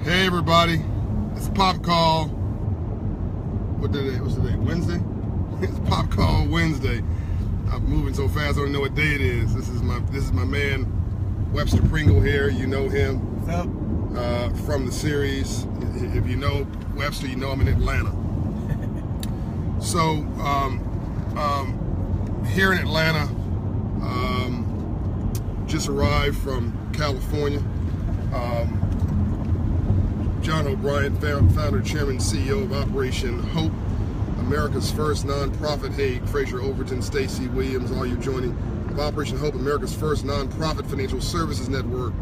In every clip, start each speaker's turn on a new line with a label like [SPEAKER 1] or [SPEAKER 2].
[SPEAKER 1] Hey everybody, it's Pop Call. What's today? Wednesday? It's Pop Call Wednesday. I'm moving so fast I don't know what day it is. This is my man Webster Pringle here. You know him.
[SPEAKER 2] What's up?
[SPEAKER 1] From the series. If you know Webster, you know I'm in Atlanta. So here in Atlanta, just arrived from California. John O'Brien, founder, chairman, CEO of Operation Hope, America's first nonprofit. Hey, Fraser Overton, Stacey Williams, all you joining, of Operation Hope, America's first nonprofit financial services network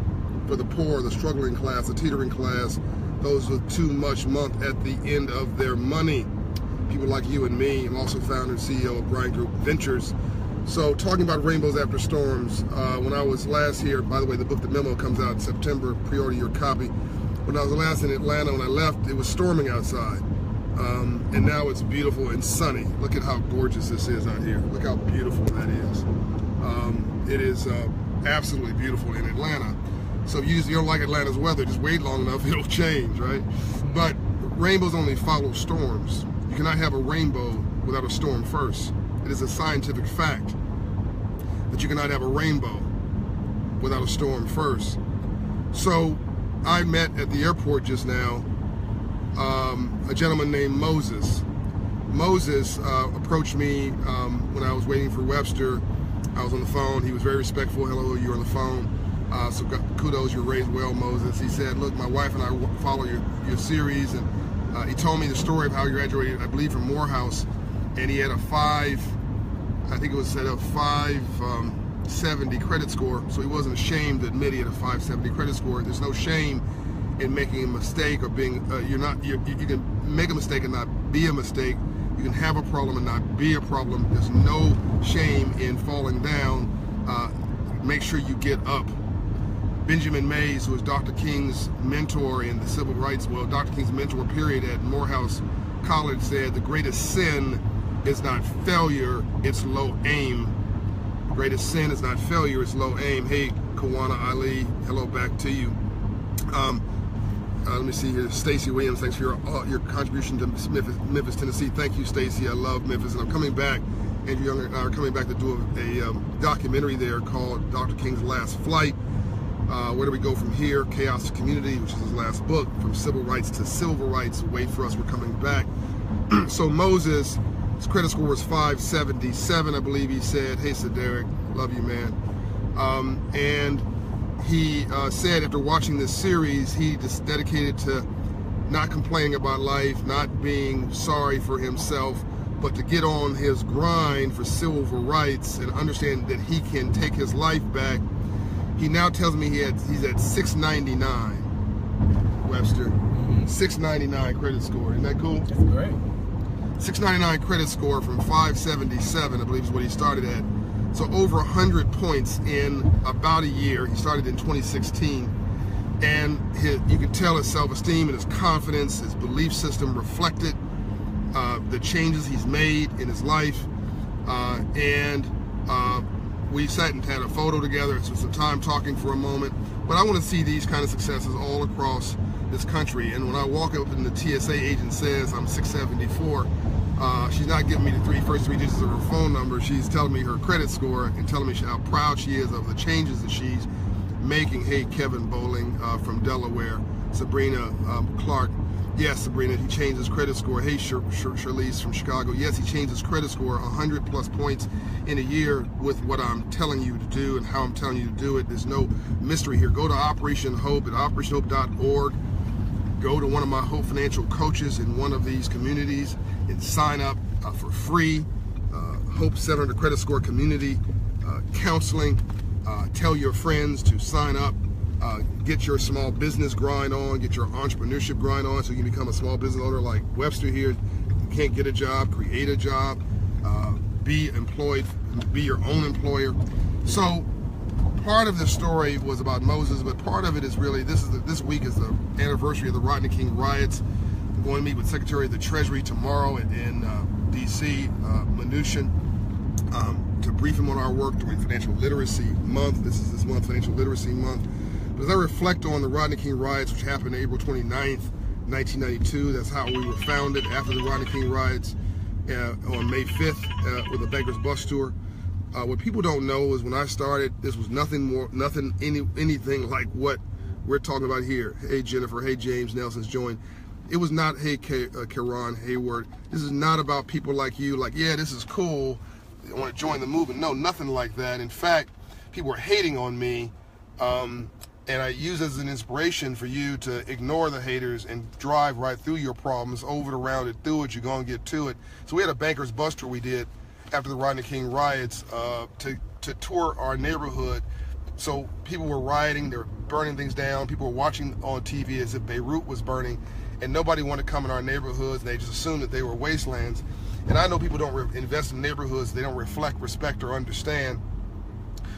[SPEAKER 1] for the poor, the struggling class, the teetering class, those with too much month at the end of their money. People like you and me. I'm also founder and CEO of Bryan Group Ventures. So talking about rainbows after storms, when I was last here, by the way, the book, The Memo, comes out in September, pre-order your copy. When I was last in Atlanta, when I left, it was storming outside. And now it's beautiful and sunny. Look at how gorgeous this is out here. Look how beautiful that is. It is absolutely beautiful in Atlanta. So if you don't like Atlanta's weather, just wait long enough, it'll change, right? But rainbows only follow storms. You cannot have a rainbow without a storm first. It is a scientific fact that you cannot have a rainbow without a storm first. So I met at the airport just now a gentleman named Moses. Moses approached me when I was waiting for Webster. I was on the phone. He was very respectful. Hello, you're on the phone. So kudos, you're raised well, Moses. He said, look, my wife and I follow your series, and he told me the story of how he graduated, I believe, from Morehouse, and he had a 570 credit score, so he wasn't ashamed to admit he had a 570 credit score. There's no shame in making a mistake or being, you can make a mistake and not be a mistake. You can have a problem and not be a problem. There's no shame in falling down. Make sure you get up. Benjamin Mays, who was Dr. King's mentor in the civil rights, well, Dr. King's mentor, period, at Morehouse College, said the greatest sin is not failure, it's low aim. The greatest sin is not failure, it's low aim. Hey, Kawana Ali, hello back to you. Let me see here. Stacey Williams, thanks for your contribution to Memphis, Tennessee. Thank you, Stacey. I love Memphis, and I'm coming back. Andrew Young and I are coming back to do a documentary there called Dr. King's Last Flight. Where do we go from here? Chaos to Community, which is his last book, From Civil Rights to Civil Rights. Wait for us, we're coming back. So Moses, his credit score was 577, I believe he said. Hey, Derek, love you, man. And he said after watching this series, he just dedicated to not complaining about life, not being sorry for himself, but to get on his grind for civil rights and understand that he can take his life back. He now tells me he's at 699, Webster. 699 credit score. Isn't that cool?
[SPEAKER 2] That's great.
[SPEAKER 1] 699 credit score from 577, I believe is what he started at. So over 100 points in about a year. He started in 2016. And you can tell his self-esteem and his confidence, his belief system reflected the changes he's made in his life. We sat and had a photo together, spent some time talking for a moment. But I want to see these kind of successes all across this country. And when I walk up and the TSA agent says I'm 674, she's not giving me the first three digits of her phone number. She's telling me her credit score and telling me how proud she is of the changes that she's making. Hey, Kevin Bowling from Delaware. Sabrina Clark. Yes, Sabrina, he changed his credit score. Hey, Charlize from Chicago. Yes, he changed his credit score 100 plus points in a year with what I'm telling you to do and how I'm telling you to do it. There's no mystery here. Go to Operation Hope at operationhope.org. Go to one of my Hope Financial coaches in one of these communities and sign up for free. Hope 700 credit score community counseling. Tell your friends to sign up. Get your small business grind on, get your entrepreneurship grind on so you can become a small business owner like Webster here. You can't get a job, create a job, be employed, be your own employer. So part of the story was about Moses, but part of it is really, this week is the anniversary of the Rodney King riots. I'm going to meet with Secretary of the Treasury tomorrow in DC, Mnuchin, to brief him on our work during Financial Literacy Month. This month, Financial Literacy Month. But as I reflect on the Rodney King riots, which happened April 29th, 1992, that's how we were founded after the Rodney King riots on May 5th with the Bankers Bus Tour. What people don't know is when I started, this was anything like what we're talking about here. Hey Jennifer, hey James, Nelson's joined. It was not, hey Karan Hayward. This is not about people like you, like, yeah, this is cool, I want to join the movement. No, nothing like that. In fact, people were hating on me, and I use it as an inspiration for you to ignore the haters and drive right through your problems, over it, around it, through it, you're going to get to it. So we had a Bankers Bus Tour we did after the Rodney King riots to tour our neighborhood. So people were rioting, they were burning things down, people were watching on TV as if Beirut was burning, and nobody wanted to come in our neighborhoods. They just assumed that they were wastelands. And I know people don't invest in neighborhoods they don't reflect, respect, or understand.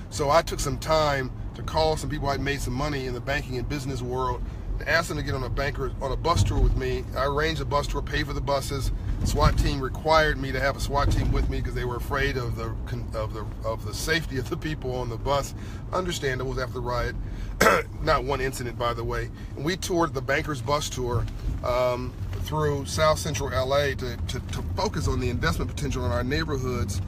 [SPEAKER 1] So I took some time to call some people I'd made some money in the banking and business world, to ask them to get on a bus tour with me. I arranged a bus tour, paid for the buses. The SWAT team required me to have a SWAT team with me because they were afraid of the safety of the people on the bus. Understandable, it was after the riot. Not one incident, by the way. And we toured the Bankers Bus Tour through South Central LA to focus on the investment potential in our neighborhoods.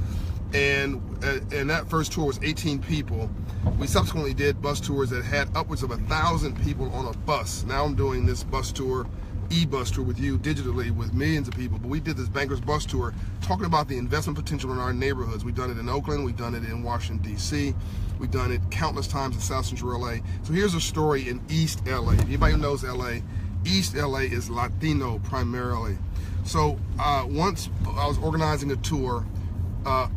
[SPEAKER 1] And that first tour was 18 people. We subsequently did bus tours that had upwards of 1,000 people on a bus. Now I'm doing this bus tour, e-bus tour with you digitally with millions of people. But we did this Bankers Bus Tour talking about the investment potential in our neighborhoods. We've done it in Oakland, we've done it in Washington, D.C., we've done it countless times in South Central LA. So here's a story in East LA. If anybody who knows LA, East LA is Latino primarily. So once I was organizing a tour, a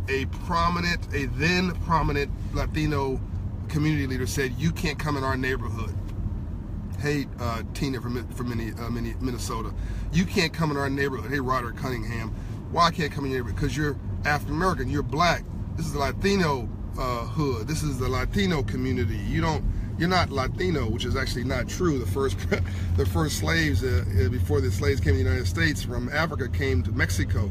[SPEAKER 1] then prominent Latino community leader said, "You can't come in our neighborhood." Hey, Tina from Minnesota, you can't come in our neighborhood. Hey, Roderick Cunningham, why can't I come in your neighborhood? Because you're African American, you're black. This is the Latino hood. This is the Latino community. You're not Latino, which is actually not true. The first slaves before the slaves came to the United States from Africa came to Mexico.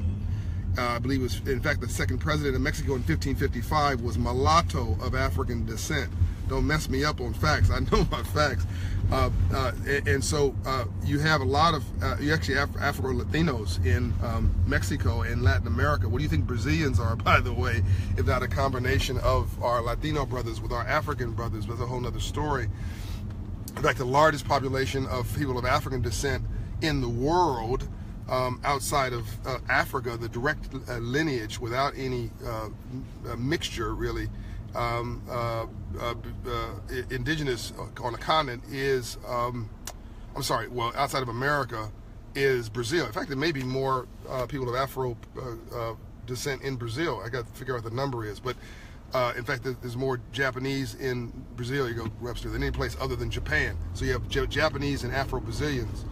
[SPEAKER 1] I believe it was, in fact, the second president of Mexico in 1555 was mulatto of African descent. Don't mess me up on facts. I know my facts. And so you have a lot of, you actually have Afro-Latinos in Mexico and Latin America. What do you think Brazilians are, by the way, if not a combination of our Latino brothers with our African brothers? That's a whole other story. In fact, the largest population of people of African descent in the world, outside of Africa, the direct lineage without any mixture really, indigenous on the continent is, outside of America is Brazil. In fact, there may be more people of Afro descent in Brazil. I got to figure out what the number is, but in fact, there's more Japanese in Brazil, you go Webster, than any place other than Japan. So you have Japanese and Afro-Brazilians.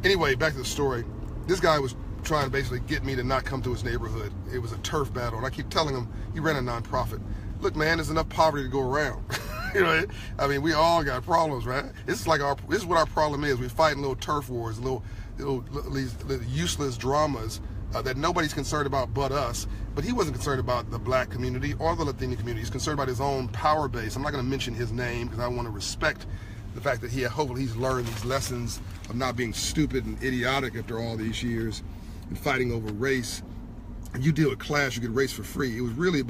[SPEAKER 1] Anyway, back to the story. This guy was trying to basically get me to not come to his neighborhood. It was a turf battle, and I keep telling him, he ran a nonprofit. Look, man, there's enough poverty to go around. You know, I mean, we all got problems, right? This is what our problem is. We're fighting little turf wars, little useless dramas that nobody's concerned about but us. But he wasn't concerned about the black community or the Latino community. He's concerned about his own power base. I'm not going to mention his name because I want to respect the fact that hopefully he's learned these lessons of not being stupid and idiotic after all these years and fighting over race. And you deal with class, you get race for free. He was really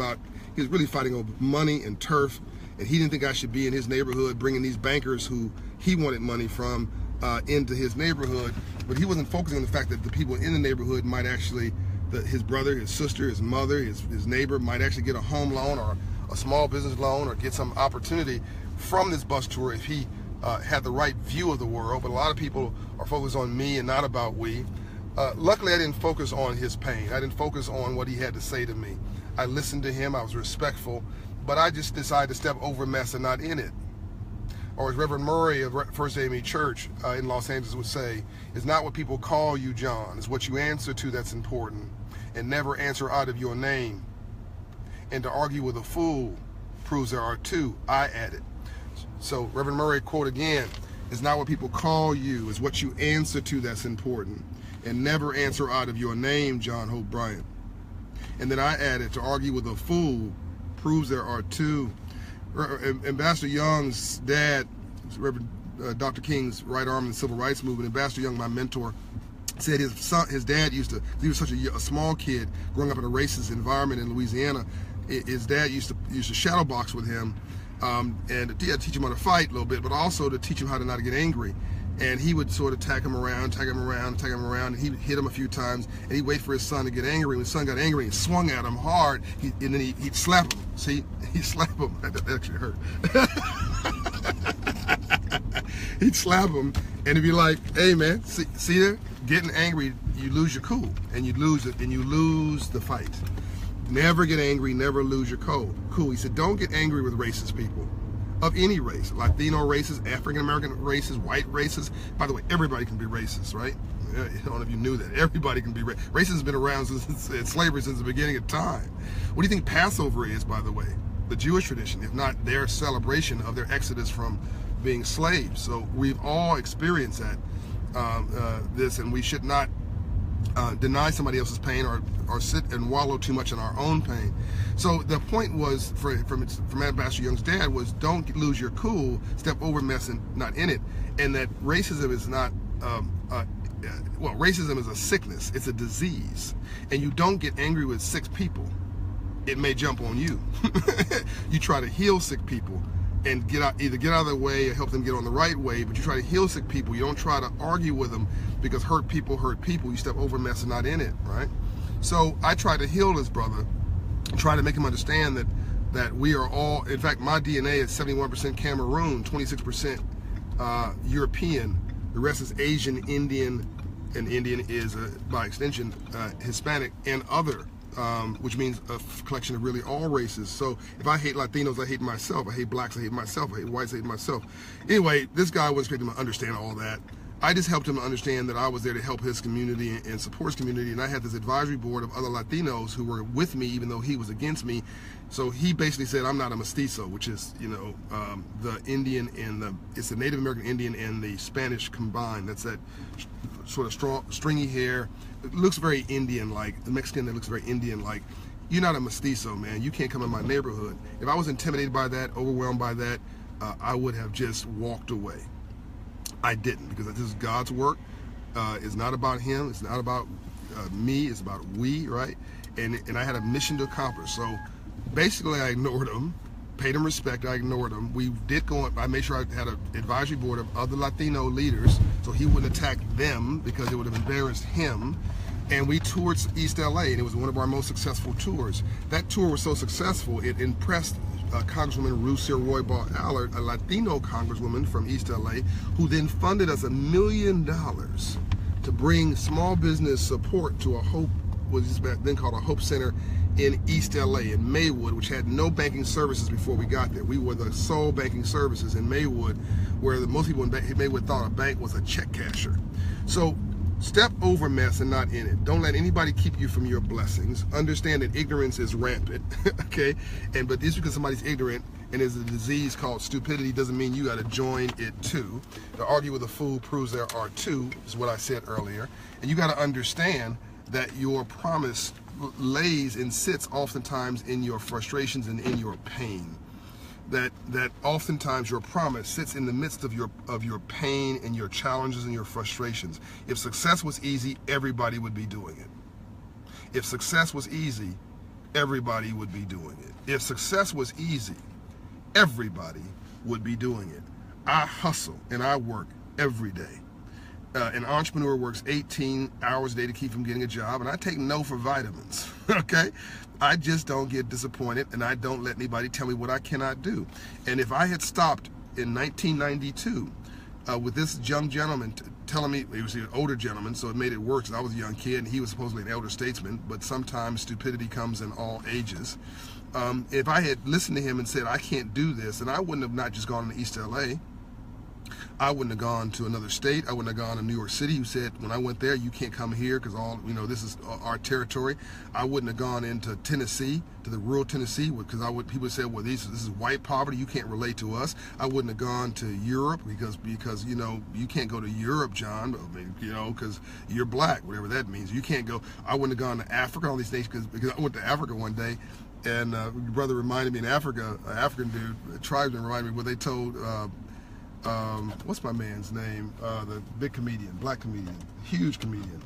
[SPEAKER 1] fighting over money and turf, and he didn't think I should be in his neighborhood bringing these bankers who he wanted money from into his neighborhood. But he wasn't focusing on the fact that the people in the neighborhood might actually, his brother, his sister, his mother, his neighbor might actually get a home loan or a small business loan or get some opportunity from this bus tour if he had the right view of the world. But a lot of people are focused on me and not about we. Luckily, I didn't focus on his pain. I didn't focus on what he had to say to me. I listened to him, I was respectful, but I just decided to step over mess and not in it. Or as Reverend Murray of First AME Church in Los Angeles would say, it's not what people call you, John, it's what you answer to that's important. And never answer out of your name. And to argue with a fool proves there are two, I added. So Reverend Murray, quote again, it's not what people call you, it's what you answer to that's important. And never answer out of your name, John Hope Bryant. And then I added, to argue with a fool proves there are two. Ambassador Young's dad Reverend Dr. King's right arm in the civil rights movement. Ambassador Young, my mentor, said his dad used to, he was such a small kid growing up in a racist environment in Louisiana. His dad used to shadow box with him, and to teach him how to fight a little bit, but also to teach him how to not get angry. And he would sort of tag him around, and he'd hit him a few times, and he'd wait for his son to get angry. When his son got angry, he swung at him hard, and then he'd slap him. See, he'd slap him. That actually hurt. He'd slap him, and he'd be like, "Hey, man, see there? Getting angry, you lose your cool, and you lose it, and you lose the fight. Never get angry, never lose your cool." He said, "Don't get angry with racist people. Of any race, Latino races, African American races, white races. By the way, everybody can be racist, right? I don't know if you knew that. Everybody can be racist. Racism has been around since slavery, since the beginning of time. What do you think Passover is, by the way? The Jewish tradition, if not their celebration of their exodus from being slaves. So we've all experienced that, this, and we should not deny somebody else's pain or sit and wallow too much in our own pain. So the point was from Ambassador Young's dad was, don't lose your cool, step over mess and not in it. And that racism is not, well, racism is a sickness, it's a disease. And you don't get angry with sick people. It may jump on you. You try to heal sick people and either get out of their way or help them get on the right way, but you try to heal sick people. You don't try to argue with them, because hurt people hurt people. You step over mess and not in it, right? So I tried to heal this brother, try to make him understand that we are all, in fact, my DNA is 71% Cameroon, 26% European, the rest is Asian, Indian, and Indian is, by extension, Hispanic and other. Which means a collection of really all races. So if I hate Latinos, I hate myself. I hate blacks, I hate myself. I hate whites, I hate myself. Anyway, this guy wasn't expecting him to understand all that. I just helped him to understand that I was there to help his community and support his community, and I had this advisory board of other Latinos who were with me even though he was against me. So he basically said, I'm not a mestizo, which is, you know, the Indian and it's the Native American Indian and the Spanish combined. That's that sort of stringy hair. It looks very Indian-like, the Mexican that looks very Indian-like. You're not a mestizo, man. You can't come in my neighborhood. If I was intimidated by that, overwhelmed by that, I would have just walked away. I didn't, because this is God's work. It's not about him. It's not about me. It's about we, right? And I had a mission to accomplish. So basically, I ignored him, paid him respect. I ignored him. We did go on. I made sure I had an advisory board of other Latino leaders, so he wouldn't attack them because it would have embarrassed him. And we toured East LA, and it was one of our most successful tours. That tour was so successful, it impressed Congresswoman Rucia Roybal Allard, a Latino congresswoman from East LA, who then funded us $1 million to bring small business support to a Hope, what was then called a Hope Center in East LA, in Maywood, which had no banking services before we got there. We were the sole banking services in Maywood, where most people in Maywood thought a bank was a check casher. So step over mess and not in it. Don't let anybody keep you from your blessings. Understand that ignorance is rampant, okay? But just because somebody's ignorant and there's a disease called stupidity doesn't mean you got to join it too. To argue with a fool proves there are two, is what I said earlier. And you got to understand that your promise lays and sits oftentimes in your frustrations and in your pain. That oftentimes your promise sits in the midst of your pain and your challenges and your frustrations. If success was easy, everybody would be doing it. If success was easy, everybody would be doing it. If success was easy, everybody would be doing it. I hustle and I work every day. An entrepreneur works 18 hours a day to keep from getting a job, and I take no for vitamins, okay? I just don't get disappointed, and I don't let anybody tell me what I cannot do. And if I had stopped in 1992 with this young gentleman telling me, he was an older gentleman, so it made it worse. I was a young kid, and he was supposedly an elder statesman, but sometimes stupidity comes in all ages. If I had listened to him and said, I can't do this, and I wouldn't have not just gone to East LA, I wouldn't have gone to another state. I wouldn't have gone to New York City. You said, when I went there, you can't come here because this is our territory. I wouldn't have gone into Tennessee, to the rural Tennessee, because people said, well, this is white poverty. You can't relate to us. I wouldn't have gone to Europe because you can't go to Europe, John, because you're black, whatever that means. You can't go. I wouldn't have gone to Africa, all these nations, because I went to Africa one day, and your brother reminded me in Africa, an African dude, a tribesman reminded me what they told what's my man's name? The big comedian, black comedian, huge comedian.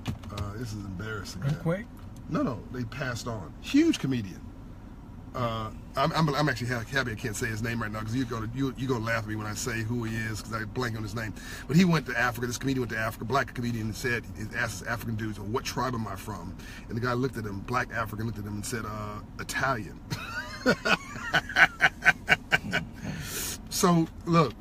[SPEAKER 1] This is embarrassing.
[SPEAKER 2] Earthquake?
[SPEAKER 1] No, they passed on. Huge comedian. I'm actually happy I can't say his name right now because you're gonna laugh at me when I say who he is because I blank on his name. But he went to Africa. This comedian went to Africa, black comedian, and said, asked this African dude, "So what tribe am I from?" And the guy looked at him, black African, looked at him and said, "Italian." So look,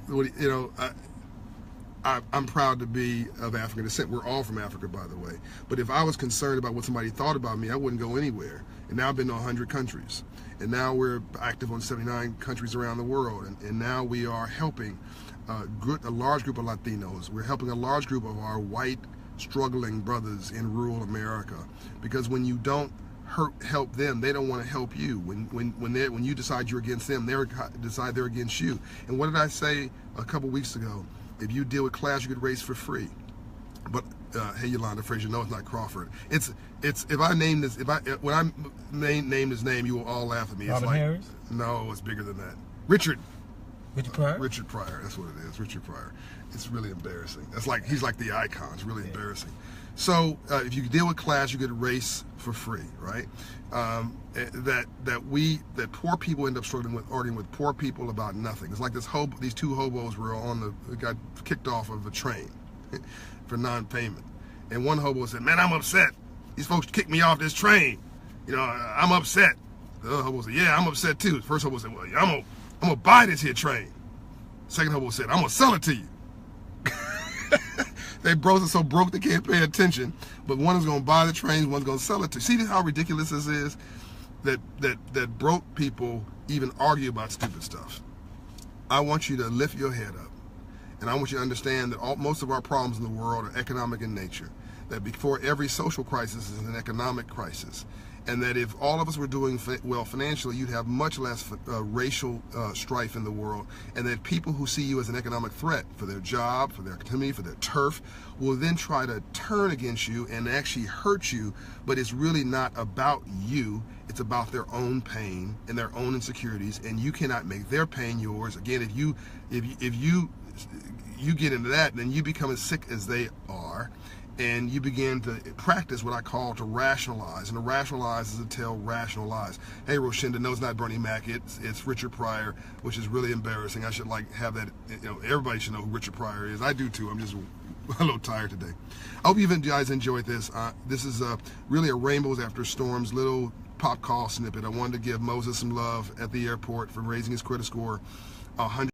[SPEAKER 1] I'm proud to be of African descent. We're all from Africa, by the way. But if I was concerned about what somebody thought about me, I wouldn't go anywhere. And now I've been to 100 countries. And now we're active on 79 countries around the world. And now we are helping a large group of Latinos. We're helping a large group of our white, struggling brothers in rural America. Because when you don't help them, they don't want to help you. When you decide you're against them, they decide they're against you. And what did I say a couple weeks ago? If you deal with class, you get race for free. But hey, Yolanda Frazier, no, it's not Crawford. It's if I name this, when I name his name, you will all laugh at me.
[SPEAKER 2] Robin Harris?
[SPEAKER 1] No, it's bigger than that. Richard
[SPEAKER 2] Pryor?
[SPEAKER 1] Richard Pryor, that's what it is. Richard Pryor. It's really embarrassing. He's like the icon. It's really embarrassing. So if you deal with class, you get race for free, right? That poor people end up arguing with poor people about nothing. It's like these two hobos got kicked off of a train for non-payment, and one hobo said, "Man, I'm upset. These folks kicked me off this train. I'm upset." The other hobo said, "Yeah, I'm upset too." The first hobo said, "Well, I'm gonna buy this here train." Second hobo said, "I'm gonna sell it to you." They bros are so broke they can't pay attention, but one is going to buy the trains, one's going to sell it to. See how ridiculous this is? That broke people even argue about stupid stuff. I want you to lift your head up, and I want you to understand that most of our problems in the world are economic in nature. That before every social crisis is an economic crisis. And that if all of us were doing well financially, you'd have much less racial strife in the world. And that people who see you as an economic threat for their job, for their community, for their turf, will then try to turn against you and actually hurt you. But it's really not about you. It's about their own pain and their own insecurities. And you cannot make their pain yours. Again, if you get into that, then you become as sick as they are. And you begin to practice what I call to rationalize. And to rationalize is to tell rational lies. Hey, Roshinda, no, it's not Bernie Mac. It's Richard Pryor, which is really embarrassing. I should have that. Everybody should know who Richard Pryor is. I do too. I'm just a little tired today. I hope you guys enjoyed this. This is really a Rainbows After Storms little pop call snippet. I wanted to give Moses some love at the airport for raising his credit score 100.